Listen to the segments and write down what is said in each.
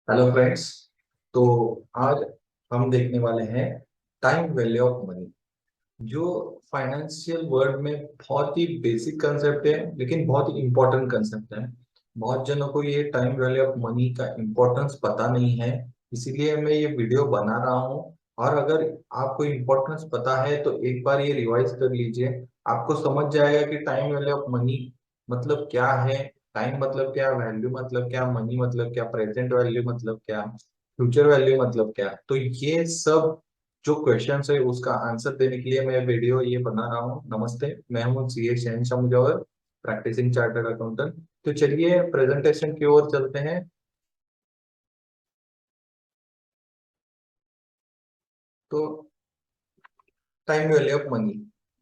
Hello friends. तो आज हम देखने वाले हैं टाइम वैल्यू ऑफ मनी, जो फाइनेंशियल वर्ल्ड में बहुत ही बेसिक कंसेप्ट है, लेकिन बहुत ही इंपॉर्टेंट कंसेप्ट है। बहुत जनों को ये टाइम वैल्यू ऑफ मनी का इम्पोर्टेंस पता नहीं है, इसीलिए मैं ये वीडियो बना रहा हूँ। और अगर आपको इम्पोर्टेंस पता है तो एक बार ये रिवाइज कर लीजिए, आपको समझ जाएगा कि टाइम वैल्यू ऑफ मनी मतलब क्या है। टाइम मतलब क्या, वैल्यू मतलब क्या, मनी मतलब क्या, प्रेजेंट वैल्यू मतलब क्या, फ्यूचर वैल्यू मतलब क्या। तो ये सब जो क्वेश्चन है उसका आंसर देने के लिए मैं वीडियो ये बना रहा हूँ। नमस्ते, मैं हूँ सीए शहनशाह मुजव्वर, प्रैक्टिसिंग चार्टर्ड अकाउंटेंट। तो चलिए प्रेजेंटेशन की ओर चलते हैं। तो time value of money,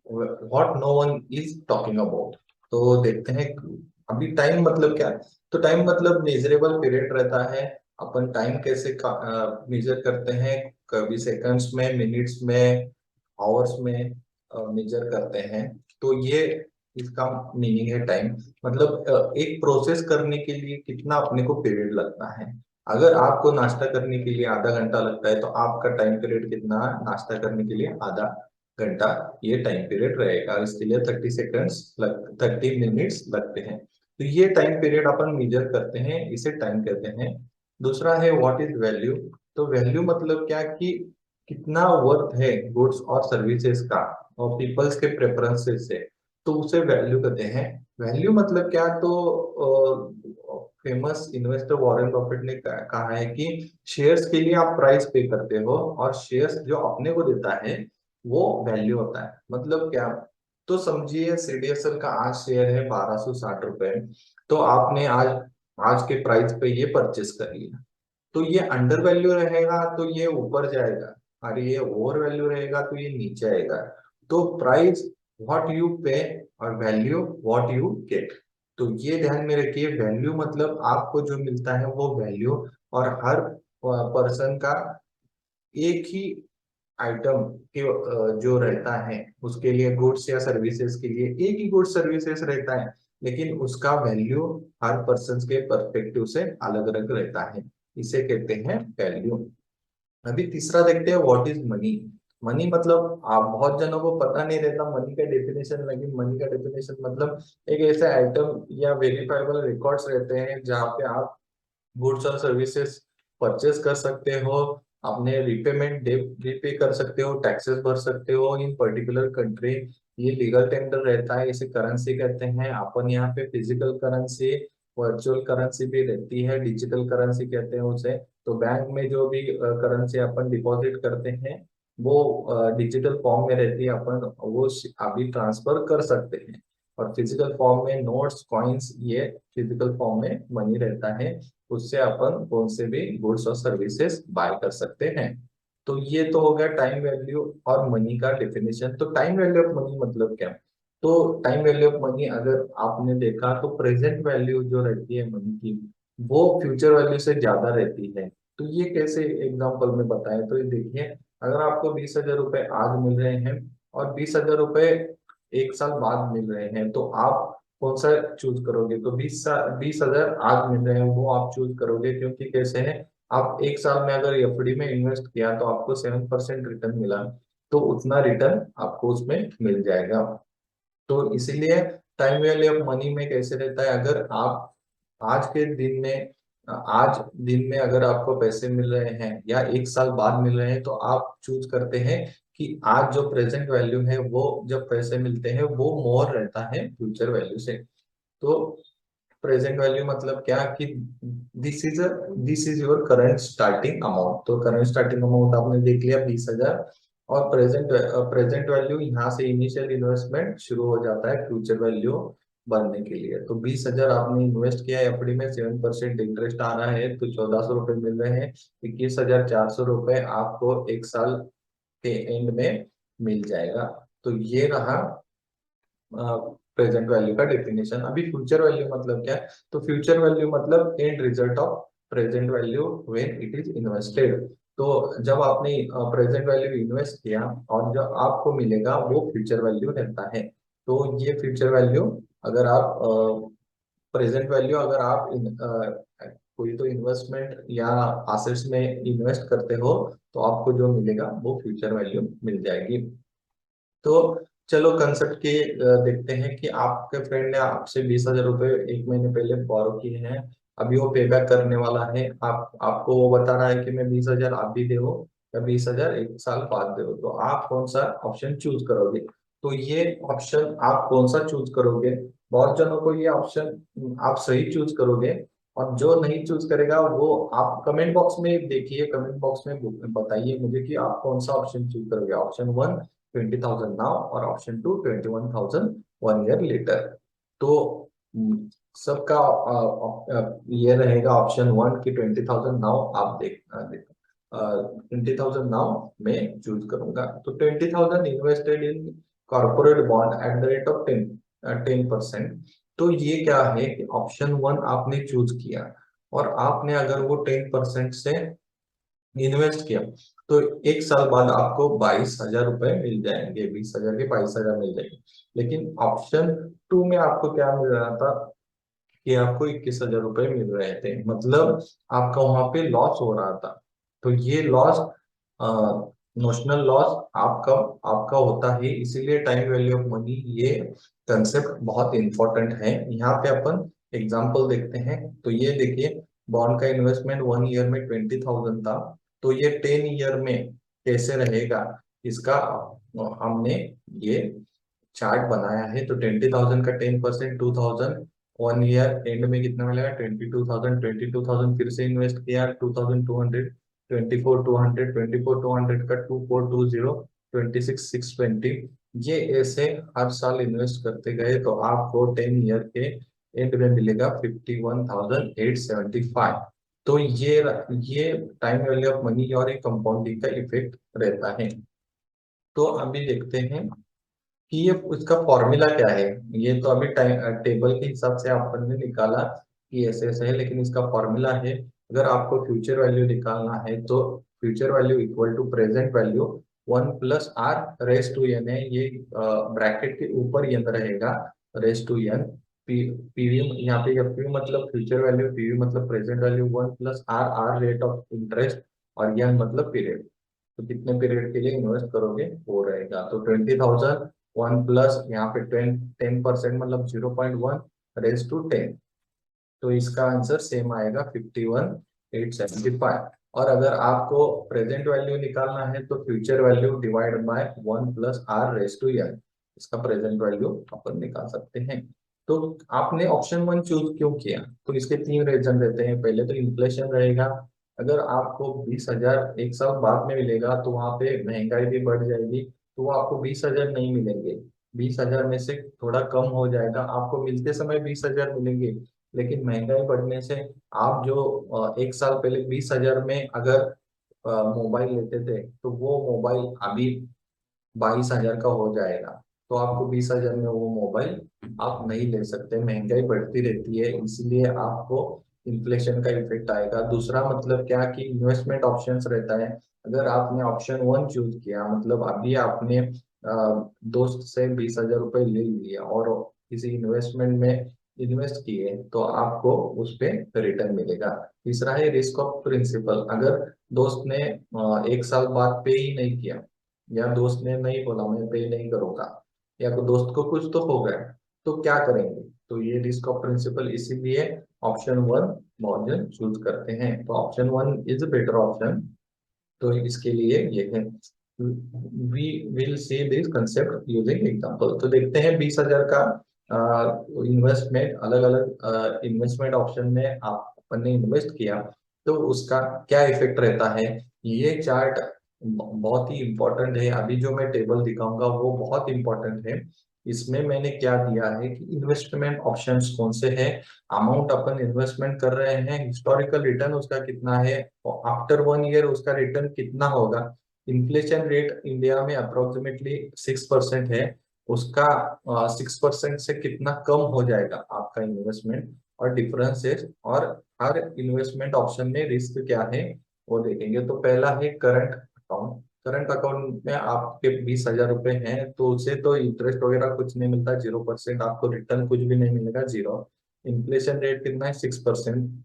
what no one is talking about. तो देखते हैं अभी टाइम मतलब क्या है। तो टाइम मतलब मेजरेबल पीरियड रहता है। अपन टाइम कैसे मेजर करते हैं, कभी सेकंड्स में, मिनट्स में, आवर्स में मेजर करते हैं। तो ये इसका मीनिंग है टाइम। मतलब एक प्रोसेस करने के लिए कितना अपने को पीरियड लगता है। अगर आपको नाश्ता करने के लिए आधा घंटा लगता है तो आपका टाइम पीरियड कितना, नाश्ता करने के लिए आधा घंटा ये टाइम पीरियड रहेगा। इसके लिए 30 सेकेंड्स 30 मिनट्स लगते हैं। तो ये टाइम पीरियड अपन मेजर करते हैं, इसे टाइम कहते हैं। दूसरा है व्हाट इज वैल्यू। तो वैल्यू मतलब क्या कि कितना वर्थ है गुड्स और सर्विसेज का और पीपल्स के प्रेफरेंसेस से, तो उसे वैल्यू कहते हैं। वैल्यू मतलब क्या, तो फेमस इन्वेस्टर वॉरेन बफेट ने कहा है कि शेयर्स के लिए आप प्राइस पे करते हो और शेयर्स जो अपने को देता है वो वैल्यू होता है। मतलब क्या, तो समझिए सीडीएसएल का आज शेयर है 1260 रुपए। तो आपने आज आज के प्राइस पे ये परचेस कर लिया, तो ये अंडर वैल्यू रहेगा तो ये ऊपर जाएगा, और ये ओवर वैल्यू रहेगा तो ये नीचे आएगा। तो प्राइस व्हाट यू पे और वैल्यू व्हाट यू गेट। तो ये ध्यान में रखिए, वैल्यू मतलब आपको जो मिलता है वो वैल्यू। और हर पर्सन का एक ही आइटम के जो रहता है उसके लिए, गुड्स या सर्विसेज के लिए एक ही गुड्स सर्विसेज रहता है, लेकिन उसका वैल्यू हर पर्सन के पर्सपेक्टिव से अलग अलग रहता है। इसे कहते हैं वैल्यू। अभी तीसरा देखते हैं व्हाट इज मनी। मनी मतलब आप बहुत जनों को पता नहीं रहता मनी का डेफिनेशन, लेकिन मनी का डेफिनेशन मतलब एक ऐसे आइटम या वेरीफाइबल रिकॉर्ड्स रहते हैं जहाँ पे आप गुड्स और सर्विसेज परचेस कर सकते हो, अपने रिपेमेंट डेट रीपे कर सकते हो, टैक्सेस भर सकते हो इन पर्टिकुलर कंट्री। ये लीगल टेंडर रहता है, इसे करेंसी कहते हैं। अपन यहाँ पे फिजिकल करेंसी, वर्चुअल करेंसी भी रहती है, डिजिटल करेंसी कहते हैं उसे। तो बैंक में जो भी करेंसी अपन डिपॉजिट करते हैं वो डिजिटल फॉर्म में रहती है, अपन वो अभी ट्रांसफर कर सकते हैं। और फिजिकल फॉर्म में नोट्स, कॉइन्स, ये फिजिकल फॉर्म में मनी रहता है। उससे अपन कौन से भी गुड्स और सर्विसेज बाय कर सकते हैं। तो ये तो हो गया टाइम वैल्यू और मनी का डेफिनेशन। तो टाइम वैल्यू ऑफ मनी मतलब क्या। तो टाइम वैल्यू ऑफ मनी अगर आपने देखा तो प्रेजेंट वैल्यू जो रहती है मनी की, वो फ्यूचर वैल्यू से ज्यादा रहती है। तो ये कैसे एग्जांपल में बताएं, तो ये देखिए, अगर आपको 20,000 रुपए आज मिल रहे हैं और 20,000 रुपए एक साल बाद मिल रहे हैं, तो आप कौन सा चूज करोगे। तो 20,000 आज मिल रहे हैं वो आप चूज करोगे, क्योंकि कैसे है, आप एक साल में अगर एफडी में इन्वेस्ट किया तो आपको 7% रिटर्न मिला, तो उतना रिटर्न आपको उसमें मिल जाएगा। तो इसीलिए टाइम वैल्यू ऑफ मनी में कैसे रहता है, अगर आप आज के दिन में, आज दिन में अगर आपको पैसे मिल रहे हैं या एक साल बाद मिल रहे हैं, तो आप चूज करते हैं कि आज जो प्रेजेंट वैल्यू है वो जब पैसे मिलते हैं वो मोर रहता है फ्यूचर वैल्यू से। तो प्रेजेंट वैल्यू मतलब क्या कि this is your current starting amount. तो करंट स्टार्टिंग अमाउंट आपने देख लिया 20,000, और प्रेजेंट वैल्यू यहाँ से इनिशियल इन्वेस्टमेंट शुरू हो जाता है फ्यूचर वैल्यू बनने के लिए। तो 20,000 आपने इन्वेस्ट किया एफडी में, 7% इंटरेस्ट आ रहा है तो 1,400 रुपए मिल रहे हैं। 21,400 रुपए आपको एक साल के एंड में मिल जाएगा। तो ये रहा प्रेजेंट वैल्यू का डेफिनेशन। अभी फ्यूचर वैल्यू मतलब क्या है। तो फ्यूचर वैल्यू मतलब and result of present value when it is invested. तो जब आपने प्रेजेंट वैल्यू इन्वेस्ट किया और जो आपको मिलेगा वो फ्यूचर वैल्यू रहता है। तो ये फ्यूचर वैल्यू, अगर आप प्रेजेंट वैल्यू अगर आप कोई तो इन्वेस्टमेंट या असेट्स में इन्वेस्ट करते हो तो आपको जो मिलेगा वो फ्यूचर वैल्यू मिल जाएगी। तो चलो कंसेप्ट के देखते हैं कि आपके फ्रेंड ने आपसे 20,000 रुपये एक महीने पहले बोरो किए हैं। अभी वो पे बैक करने वाला है, आप आपको वो बता रहा है कि मैं 20,000 आप भी दो या 20,000 एक साल बाद दो, तो आप कौन सा ऑप्शन चूज करोगे? तो ये ऑप्शन आप कौन सा चूज करोगे? बहुत जनों को ये ऑप्शन आप सही चूज करोगे, और जो नहीं चूज करेगा वो आप कमेंट बॉक्स में देखिए, कमेंट बॉक्स में बताइए मुझे कि आप कौन सा ऑप्शन चूज करोगे। ऑप्शन वन 20,000 नाउ, और ऑप्शन टू 21,000 1 ईयर लेटर। तो सबका ये रहेगा ऑप्शन वन की 20,000 नाउ आप देख 20,000 नाउ मैं चूज करूंगा। तो 20,000 invested in corporate bond at the rate of 10%। तो ये क्या है कि ऑप्शन वन आपने चूज किया, और आपने अगर वो 10% से इन्वेस्ट किया, तो एक साल बाद आपको 22,000 रुपए मिल जाएंगे, 20,000 के 22,000 मिल जाएंगे। लेकिन ऑप्शन टू में आपको क्या मिल रहा था कि आपको 21,000 रुपए मिल रहे थे, मतलब आपका वहां पे लॉस हो रहा था। तो ये लॉस, नोशनल लॉस आपका आपका होता है, इसीलिए टाइम वैल्यू ऑफ मनी ये कंसेप्ट बहुत इंपॉर्टेंट है। यहाँ पे अपन एग्जांपल देखते हैं। तो ये देखिए, बॉन्ड का इन्वेस्टमेंट 1 ईयर में 20,000 था, तो ये 10 ईयर में कैसे रहेगा, इसका हमने ये चार्ट बनाया है। तो 20,000 का 10%, 2,000, 1 ईयर एंड में कितना मिलेगा? 22,000। 22,000 फिर से इन्वेस्ट किया, 2,200, 24,200, 24,200 का 2,420, 26,620। ये ऐसे हर साल इन्वेस्ट करते गए तो आपको 10 ईयर के एंड में मिलेगा 51,875। तो ये टाइम वैल्यू ऑफ मनी और एक कंपाउंडिंग का इफेक्ट रहता है। तो अभी देखते हैं कि ये उसका फॉर्मूला क्या है। ये तो अभी टाइम टेबल के हिसाब से अपन ने निकाला कि ऐसे ऐसे है, लेकिन इसका फॉर्मूला है, अगर आपको फ्यूचर वैल्यू निकालना है तो future value equal to present value 1+r raise to n है। ये ब्रैकेट के ऊपर एन रहेगा, रेस टू n। पीवी यहाँ पे पी मतलब फ्यूचर वैल्यू, पीवी मतलब present value, 1+r, R rate of interest, और एन मतलब पीरियड। तो कितने पीरियड के लिए इन्वेस्ट करोगे वो रहेगा। तो 20,000 वन प्लस यहाँ पे 10% मतलब 0.1 रेस टू 10। तो इसका आंसर सेम आएगा 51,875। और अगर आपको प्रेजेंट वैल्यू निकालना है तो future value divide by 1+r raise to n, इसका प्रेजेंट वैल्यू अपन निकाल सकते हैं। तो आपने ऑप्शन वन चूज क्यों किया? तो इसके तीन रीजन रहते हैं। पहले तो इन्फ्लेशन रहेगा, अगर आपको 20,000 एक साल बाद में मिलेगा तो वहां पे महंगाई भी बढ़ जाएगी, तो वो आपको 20,000 नहीं मिलेंगे। 20,000 में से थोड़ा कम हो जाएगा, आपको मिलते समय 20,000 मिलेंगे, लेकिन महंगाई बढ़ने से आप जो एक साल पहले 20,000 में अगर मोबाइल लेते थे, तो वो मोबाइल अभी 22,000 का हो जाएगा। तो आपको 20,000 में वो मोबाइल आप नहीं ले सकते, महंगाई बढ़ती रहती है, इसलिए आपको इन्फ्लेशन का इफेक्ट आएगा। दूसरा मतलब क्या कि इन्वेस्टमेंट ऑप्शंस रहता है। अगर आपने ऑप्शन वन चूज किया, मतलब अभी आपने दोस्त से 20,000 रुपये ले लिए और किसी इन्वेस्टमेंट में इन्वेस्ट किए, तो आपको उस पे रिटर्न मिलेगा। तीसरा है रिस्क ऑफ प्रिंसिपल। अगर दोस्त ने एक साल बाद पे ही नहीं किया, या दोस्त ने नहीं बोला मैं पे नहीं करूंगा, या तो दोस्त को कुछ तो हो गया, तो क्या करेंगे? तो ये रिस्क ऑफ प्रिंसिपल, इसीलिए ऑप्शन वन बहुत जन चूज करते हैं। तो option one is better option. तो इसके लिए ये है, we will see this concept using example. तो देखते हैं 20,000 का इन्वेस्टमेंट, अलग अलग इन्वेस्टमेंट ऑप्शन में आप अपन ने इन्वेस्ट किया, तो उसका क्या इफेक्ट रहता है। ये चार्ट बहुत ही इंपॉर्टेंट है। अभी जो मैं टेबल दिखाऊंगा वो बहुत इंपॉर्टेंट है। इसमें मैंने क्या दिया है कि इन्वेस्टमेंट ऑप्शंस कौन से हैं, अमाउंट अपन इन्वेस्टमेंट कर रहे हैं, हिस्टोरिकल रिटर्न उसका कितना है, और आफ्टर 1 ईयर उसका रिटर्न कितना होगा। इन्फ्लेशन रेट इंडिया में अप्रोक्सीमेटली 6% है, उसका 6% से कितना कम हो जाएगा आपका इन्वेस्टमेंट, और डिफरेंस है। और हर इन्वेस्टमेंट ऑप्शन में रिस्क क्या है वो देखेंगे। तो पहला है करंट अकाउंट। करंट अकाउंट में आपके 20,000 रुपए हैं, तो उसे तो इंटरेस्ट वगैरह कुछ नहीं मिलता, 0%, आपको रिटर्न कुछ भी नहीं मिलेगा, जीरो। इन्फ्लेशन रेट कितना है? 6%।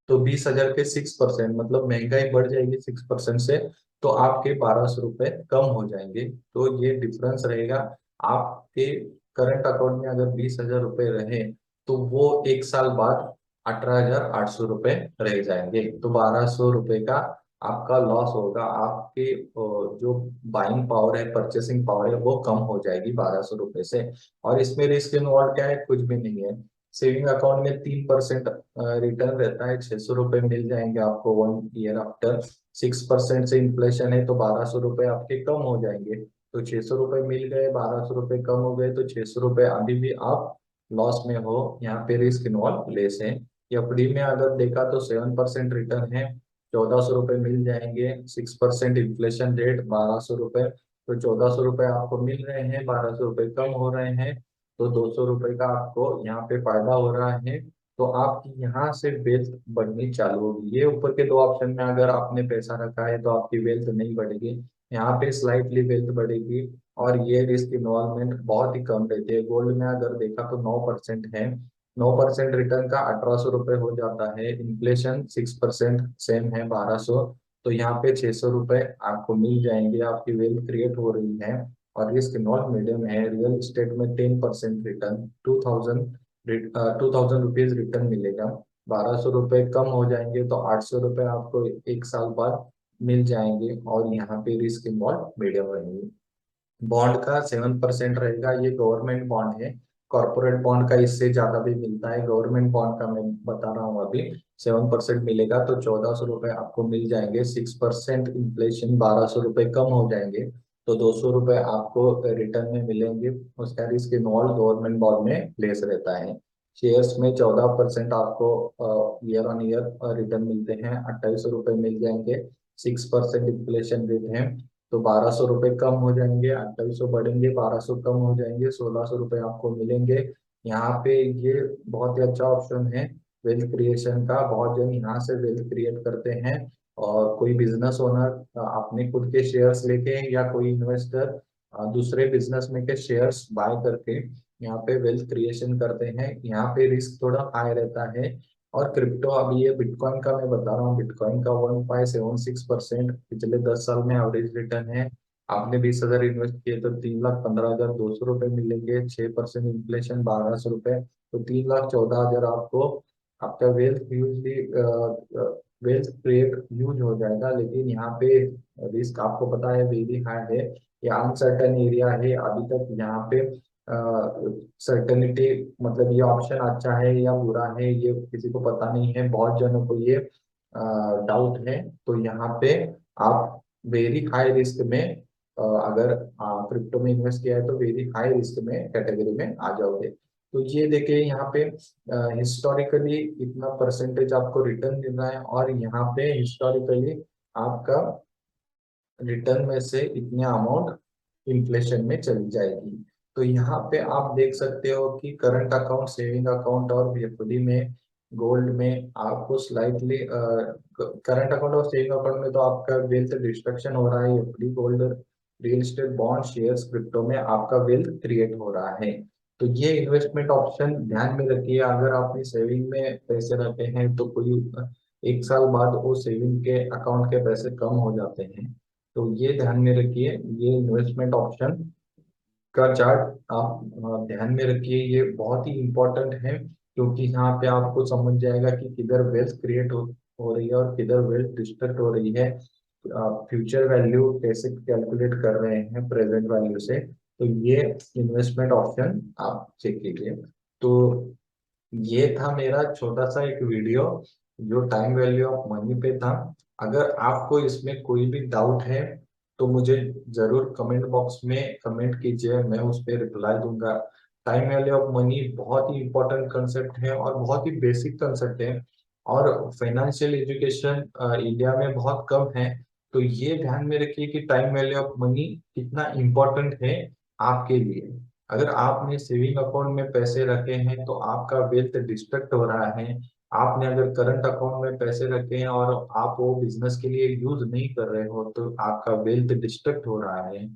तो 20,000 के 6%, मतलब महंगाई बढ़ जाएगी 6% से, तो आपके 1,200 रुपये कम हो जाएंगे। तो ये डिफरेंस रहेगा। आपके करंट अकाउंट में अगर 20,000 रुपये रहे, तो वो एक साल बाद 18,800 रुपये रह जाएंगे। तो 1,200 रुपये का आपका लॉस होगा। आपके जो बाइंग पावर है, परचेसिंग पावर है, वो कम हो जाएगी 1,200 रुपये से। और इसमें रिस्क इन्वॉल्व क्या है? कुछ भी नहीं है। सेविंग अकाउंट में 3% रिटर्न रहता है, 600 रुपये मिल जाएंगे आपको 1 ईयर आफ्टर। 6% से इन्फ्लेशन है, तो 1,200 रुपये आपके कम हो जाएंगे। तो 600 रुपये मिल गए, 1,200 रुपये कम हो गए, तो 600 रुपये अभी भी आप लॉस में हो। यहाँ पे रिस्क इन्वॉल्व लेस है। एफडी में अगर देखा तो 7% रिटर्न है, 1,400 रुपये मिल जाएंगे। 6% इन्फ्लेशन रेट, 1,200 रुपये। तो 1,400 रुपये आपको मिल रहे हैं, 1,200 रुपये कम हो रहे हैं। तो 200 रुपये का आपको यहाँ पे फायदा हो रहा है। तो आपकी यहाँ से वेल्थ बढ़नी चालू होगी। ये ऊपर के दो ऑप्शन में अगर आपने पैसा रखा है तो आपकी वेल्थ नहीं बढ़ेगी। यहाँ पे स्लाइटली वेल्थ बढ़ेगी। और ये रिस्क इन्वॉल्वमेंट बहुत ही कम रहती है। गोल्ड में अगर देखा तो 9% है। 9% रिटर्न का 1,800 रुपये हो जाता है। इन्फ्लेशन 6% सेम है, 1,200। तो यहाँ पे 600 रुपये आपको मिल जाएंगे, आपकी वेल्थ क्रिएट हो रही है। और रिस्क नॉट मीडियम है। रियल एस्टेट में 10% रिटर्न, 2,000 रुपीज रिटर्न मिलेगा। 1,200 रुपये कम हो जाएंगे, तो 800 रुपये आपको एक साल बाद मिल जाएंगे। और यहाँ पे रिस्क इन्वॉल्व मीडियम रहेंगे। बॉन्ड का 7% रहेगा। ये गवर्नमेंट बॉन्ड है। कॉर्पोरेट बॉन्ड का इससे ज्यादा भी मिलता है। गवर्नमेंट बॉन्ड का मैं बता रहा हूँ अभी। 7% मिलेगा, तो 1,400 रुपये आपको मिल जाएंगे। 6% इन्फ्लेशन, 1,200 रुपये कम हो जाएंगे। तो 200 रुपये आपको रिटर्न में मिलेंगे। उसका रिस्क इन्वॉल्व गवर्नमेंट बॉन्ड में लेस रहता है। शेयर्स में 14% आपको ईयर ऑन ईयर रिटर्न मिलते हैं, 2,800 रुपये मिल जाएंगे। 6% इन्फ्लेशन रेट है। तो 1,200 रुपये कम हो जाएंगे, 2,800 बढ़ेंगे, 1,200 कम हो जाएंगे, 1,600 रुपये आपको मिलेंगे। यहाँ पे ये बहुत ही अच्छा ऑप्शन है वेल्थ क्रिएशन का। बहुत जन यहाँ से वेल्थ क्रिएट करते हैं। और कोई बिजनेस ओनर अपने खुद के शेयर्स लेके, या कोई इन्वेस्टर दूसरे बिजनेस में के शेयर्स बाय करके यहाँ पे वेल्थ क्रिएशन करते हैं। यहाँ पे रिस्क थोड़ा हाई रहता है। और क्रिप्टो, अभी ये बिटकॉइन का मैं बता रहा हूँ। बिटकॉइन का 1.76% पिछले 10 साल में एवरेज रिटर्न है। आपने 20,000 इन्वेस्ट किए तो 3,15,200 रुपये मिलेंगे। 6% इन्फ्लेशन, 1,200 रुपये, तो 3,14,000 आपको आपका wealth usually wealth create use हो जाएगा। लेकिन यहाँ पे रिस्क आपको पता है वेरी हाई है। ये अनसर्टन एरिया है अभी तक। यहाँ पे सर्टेनिटी, मतलब ये ऑप्शन अच्छा है या बुरा है, ये किसी को पता नहीं है। बहुत जनों को ये डाउट है। तो यहाँ पे आप वेरी हाई रिस्क में, अगर क्रिप्टो में इन्वेस्ट किया है तो वेरी हाई रिस्क में कैटेगरी में आ जाओगे। तो ये देखिए यहाँ पे हिस्टोरिकली इतना परसेंटेज आपको रिटर्न मिल रहा है। और यहाँ पे हिस्टोरिकली आपका रिटर्न में से इतने अमाउंट इन्फ्लेशन में चली जाएगी। तो यहाँ पे आप देख सकते हो कि करंट अकाउंट, सेविंग अकाउंट और एफडी में, गोल्ड में आपको स्लाइटली, करंट अकाउंट और सेविंग अकाउंट में तो आपका वेल्थ डिस्ट्रक्शन हो रहा है। FD, gold, real estate, bond, shares, crypto में आपका वेल्थ क्रिएट हो रहा है। तो ये इन्वेस्टमेंट ऑप्शन ध्यान में रखिए। अगर आपने सेविंग में पैसे रखे हैं तो कोई एक साल बाद वो सेविंग के अकाउंट के पैसे कम हो जाते हैं। तो ये ध्यान में रखिए। ये इन्वेस्टमेंट ऑप्शन का चार्ट आप ध्यान में रखिए। ये बहुत ही इम्पोर्टेंट है, क्योंकि यहाँ पे आपको समझ जाएगा कि किधर वेल्थ क्रिएट हो रही है और किधर वेल्थ डिस्ट्रक्ट हो रही है। फ्यूचर वैल्यू कैसे कैलकुलेट कर रहे हैं प्रेजेंट वैल्यू से। तो ये इन्वेस्टमेंट ऑप्शन आप चेक कीजिए। तो ये था मेरा छोटा सा एक वीडियो जो टाइम वैल्यू ऑफ मनी पे था। अगर आपको इसमें कोई भी डाउट है तो मुझे जरूर कमेंट बॉक्स में कमेंट कीजिए, मैं उस पर रिप्लाई दूंगा। टाइम वैल्यू ऑफ मनी बहुत ही इंपॉर्टेंट कंसेप्ट है और बहुत ही बेसिक कंसेप्ट है। और फाइनेंशियल एजुकेशन इंडिया में बहुत कम है। तो ये ध्यान में रखिए कि टाइम वैल्यू ऑफ मनी कितना इम्पोर्टेंट है आपके लिए। अगर आपने सेविंग अकाउंट में पैसे रखे हैं तो आपका वेल्थ डिस्ट्रक्ट हो रहा है। आपने अगर करंट अकाउंट में पैसे रखे हैं और आप वो बिजनेस के लिए यूज नहीं कर रहे हो तो आपका वेल्थ डिस्ट्रक्ट हो रहा है।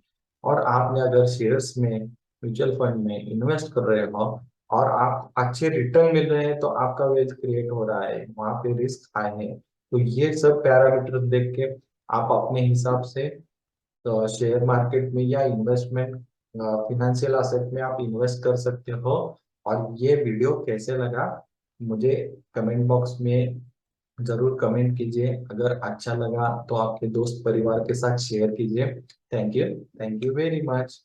और आपने अगर शेयर्स में, म्यूचुअल फंड में इन्वेस्ट कर रहे हो और आप अच्छे रिटर्न मिल रहे हैं तो आपका वेल्थ क्रिएट हो रहा है, वहां पे रिस्क आए हैं। तो ये सब पैरामीटर्स देख के आप अपने हिसाब से शेयर मार्केट में या इन्वेस्टमेंट फिनेंशियल असेट में आप इन्वेस्ट कर सकते हो। और ये वीडियो कैसे लगा मुझे कमेंट बॉक्स में जरूर कमेंट कीजिए। अगर अच्छा लगा तो आपके दोस्त परिवार के साथ शेयर कीजिए। Thank you very much.